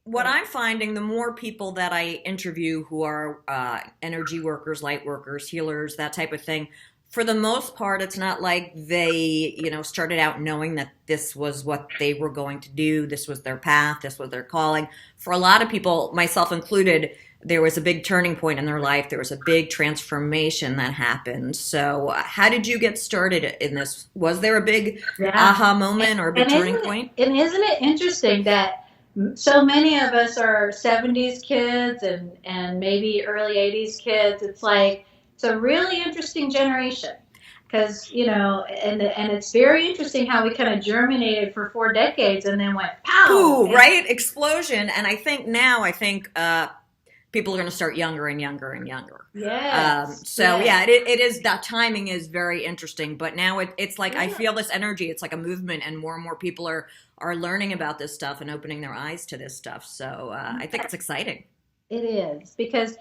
What I'm finding, the more people that I interview who are energy workers, light workers, healers, that type of thing, for the most part, it's not like they, started out knowing that this was what they were going to do, this was their path, this was their calling. For a lot of people, myself included, there was a big turning point in their life. There was a big transformation that happened. So, how did you get started in this? Was there a big Yeah. aha moment or a big And turning isn't it, point? and isn't it interesting that so many of us are 70s kids and maybe early 80s kids? It's like, it's a really interesting generation because, and it's very interesting how we kind of germinated for 4 decades and then went pow. Pooh, And right? Explosion. And I think now, people are going to start younger and younger and younger. yes, So yes. yeah, it is that timing is very interesting. But now it's like I Yeah. feel this energy. It's like a movement, and more people are learning about this stuff and opening their eyes to this stuff. So I think it's exciting. It is because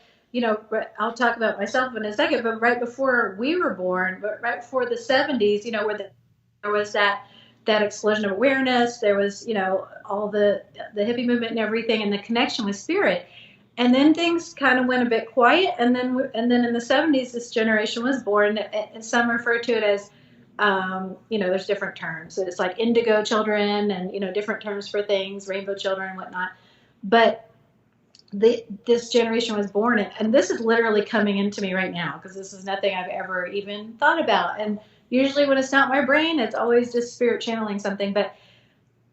I'll talk about myself in a second, but right before we were born, but right before the 70s, there was that explosion of awareness. There was all the hippie movement and everything, and the connection with spirit. And then things kind of went a bit quiet, and then in the 70s, this generation was born, and some refer to it as there's different terms. So it's like indigo children, and different terms for things, rainbow children, and whatnot. But this generation was born in, and this is literally coming into me right now because this is nothing I've ever even thought about. And usually when it's not my brain, it's always just spirit channeling something. But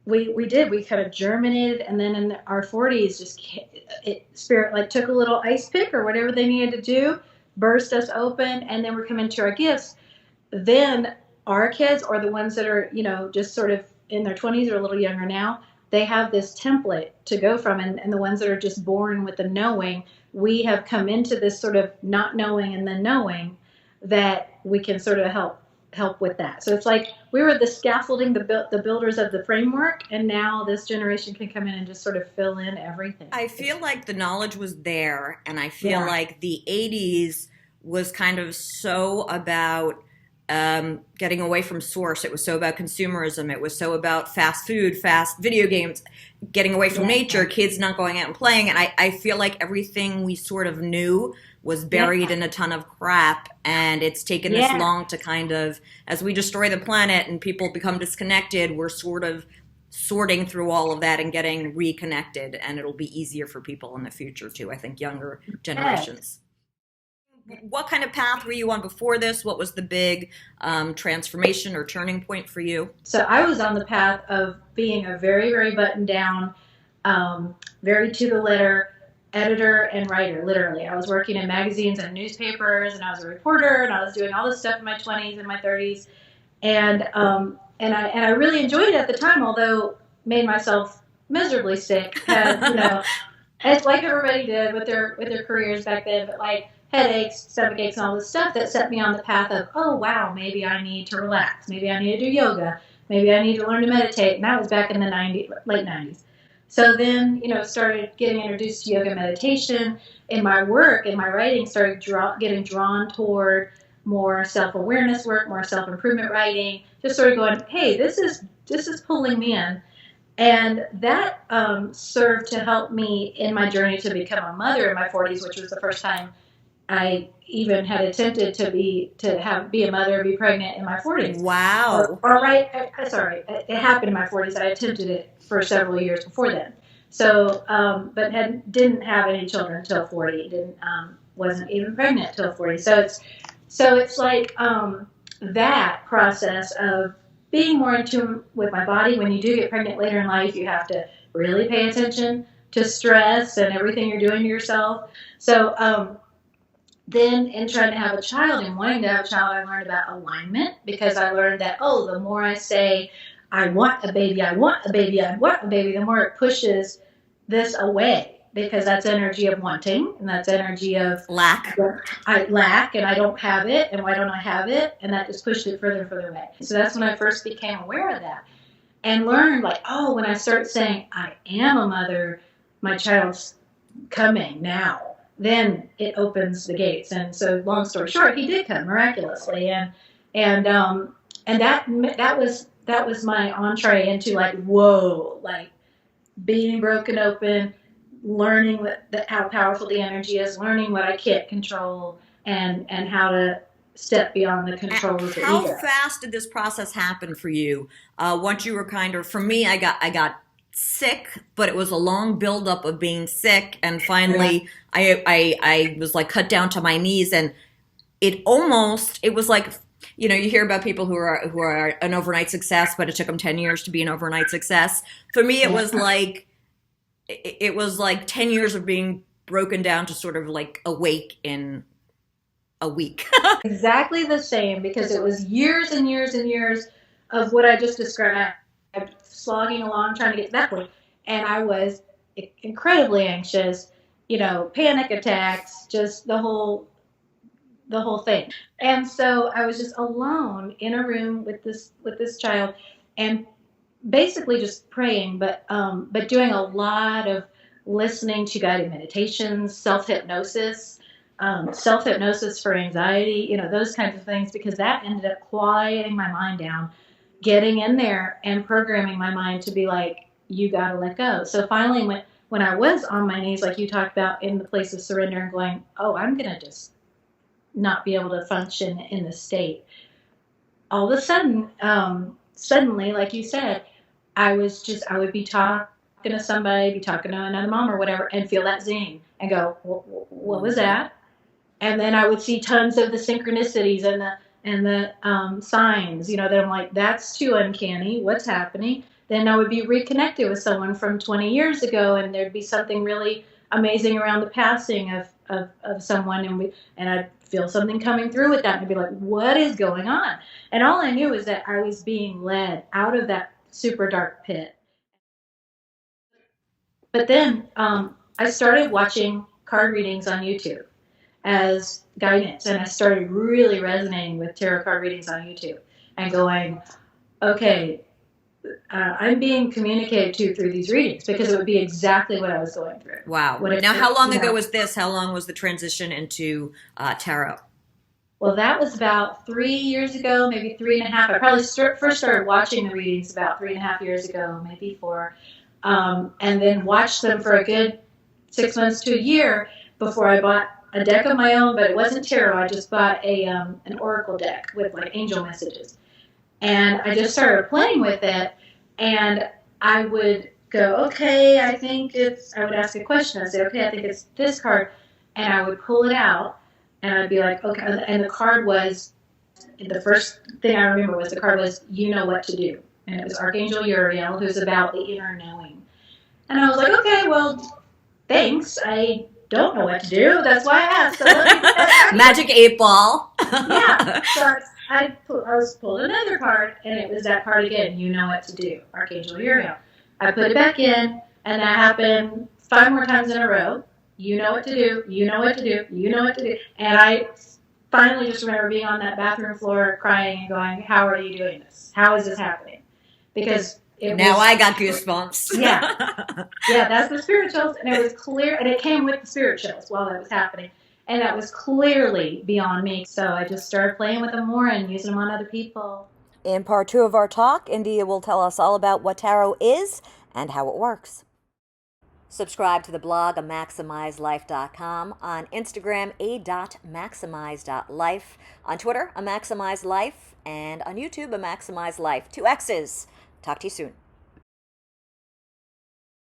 we kind of germinated, and then in our 40s, spirit like took a little ice pick or whatever they needed to do, burst us open, and then we're coming to our gifts. Then our kids, or the ones that are just sort of in their 20s or a little younger now, they have this template to go from, and the ones that are just born with the knowing, we have come into this sort of not knowing and then knowing that we can sort of help with that. So it's like we were the scaffolding, the builders of the framework, and now this generation can come in and just sort of fill in everything. I feel like the knowledge was there, and I feel Yeah. like the 80s was kind of so about getting away from source. It was so about consumerism. It was so about fast food, fast video games, getting away from Yeah. nature, kids not going out and playing. And I feel like everything we sort of knew was Yeah. buried in a ton of crap. And it's taken this Yeah. long to kind of, as we destroy the planet and people become disconnected, we're sort of sorting through all of that and getting reconnected. And it'll be easier for people in the future too, I think, younger Yes. generations. What kind of path were you on before this? What was the big transformation or turning point for you? So I was on the path of being a very, very buttoned down, very to the letter editor and writer, literally. I was working in magazines and newspapers, and I was a reporter, and I was doing all this stuff in my 20s and my 30s. And I really enjoyed it at the time, although made myself miserably sick. Had, it's like everybody did with their careers back then, but like headaches, stomach aches, and all this stuff that set me on the path of, oh wow, maybe I need to relax, maybe I need to do yoga, maybe I need to learn to meditate. And that was back in the late 90s. So then, started getting introduced to yoga meditation. In my work, in my writing, started getting drawn toward more self-awareness work, more self-improvement writing. Just sort of going, hey, this is pulling me in, and that served to help me in my journey to become a mother in my 40s, which was the first time I even had attempted to be a mother, be pregnant in my 40s. Wow. Or right, sorry, it happened in my 40s. I attempted it for several years before then. So, but didn't have any children until 40. Didn't wasn't even pregnant until 40. So it's like that process of being more in tune with my body. When you do get pregnant later in life, you have to really pay attention to stress and everything you're doing to yourself. So then in trying to have a child and wanting to have a child, I learned about alignment, because I learned that, the more I say, I want a baby, I want a baby, I want a baby, the more it pushes this away, because that's energy of wanting, and that's energy of Lack. I lack and I don't have it, and why don't I have it? And that just pushed it further and further away. So that's when I first became aware of that and learned, like, when I start saying, I am a mother, my child's coming now, then it opens the gates. And so, long story short, he did come miraculously, and that that was my entree into like, whoa, like being broken open, learning how powerful the energy is, learning what I can't control, and how to step beyond the control of the How ego. fast did this process happen for you? Once you were kind of, for me, I got sick, but it was a long buildup of being sick, and finally, I was like cut down to my knees, and it was like, you know, you hear about people who are an overnight success, but it took them 10 years to be an overnight success. For me, it was like 10 years of being broken down to sort of like awake in a week. Exactly the same, because it was years and years and years of what I just described, slogging along trying to get to that point. And I was incredibly anxious, you know, panic attacks, just the whole thing. And so I was just alone in a room with this child, and basically just praying, but doing a lot of listening to guided meditations, self hypnosis for anxiety, you know, those kinds of things, because that ended up quieting my mind down, getting in there and programming my mind to be like, you got to let go. So finally, when I was on my knees, like you talked about, in the place of surrender and going, oh, I'm going to just not be able to function in this state. All of a sudden, suddenly, like you said, I would be talking to somebody, be talking to another mom or whatever, and feel that zing and go, what was that? And then I would see tons of the synchronicities and the signs, you know, that I'm like, that's too uncanny. What's happening? Then I would be reconnected with someone from 20 years ago, and there'd be something really amazing around the passing of someone, and I'd feel something coming through with that, and I'd be like, what is going on? And all I knew was that I was being led out of that super dark pit. But then I started watching card readings on YouTube as guidance, and I started really resonating with tarot card readings on YouTube and going, okay, I'm being communicated to through these readings, because it would be exactly what I was going through. Wow. Now, how long ago was this? How long was the transition into tarot? Well, that was about 3 years ago, maybe 3.5. I probably first started watching the readings about 3.5 years ago, maybe 4, and then watched them for a good 6 months to a year before I bought a deck of my own, but it wasn't tarot. I just bought an oracle deck with like angel messages, and I just started playing with it. And I would go, okay, I would ask a question. I'd say, okay, I think it's this card, and I would pull it out, and I'd be like, okay, and the card was, the first thing I remember was the card was, you know what to do, and it was Archangel Uriel, who's about the inner knowing. And I was like, okay, well, thanks. I don't know what to do. That's why I asked. So let me get that Magic 8-ball. Yeah. So I was pulled another card, and it was that card again. You know what to do, Archangel Uriel. I put it back in, and that happened 5 more times in a row. You know what to do. You know what to do. You know what to do. And I finally just remember being on that bathroom floor, crying and going, "How are you doing this? How is this happening?" Because I got goosebumps. Yeah, that's the spirit chills, and it was clear, and it came with the spirit chills while that was happening, and that was clearly beyond me. So I just started playing with them more and using them on other people. In part 2 of our talk, India will tell us all about what tarot is and how it works. Subscribe to the blog at MaximizeLife.com, on Instagram a.maximize.life, on Twitter a Maximize Life, and on YouTube a Maximize Life. 2 X's. Talk to you soon.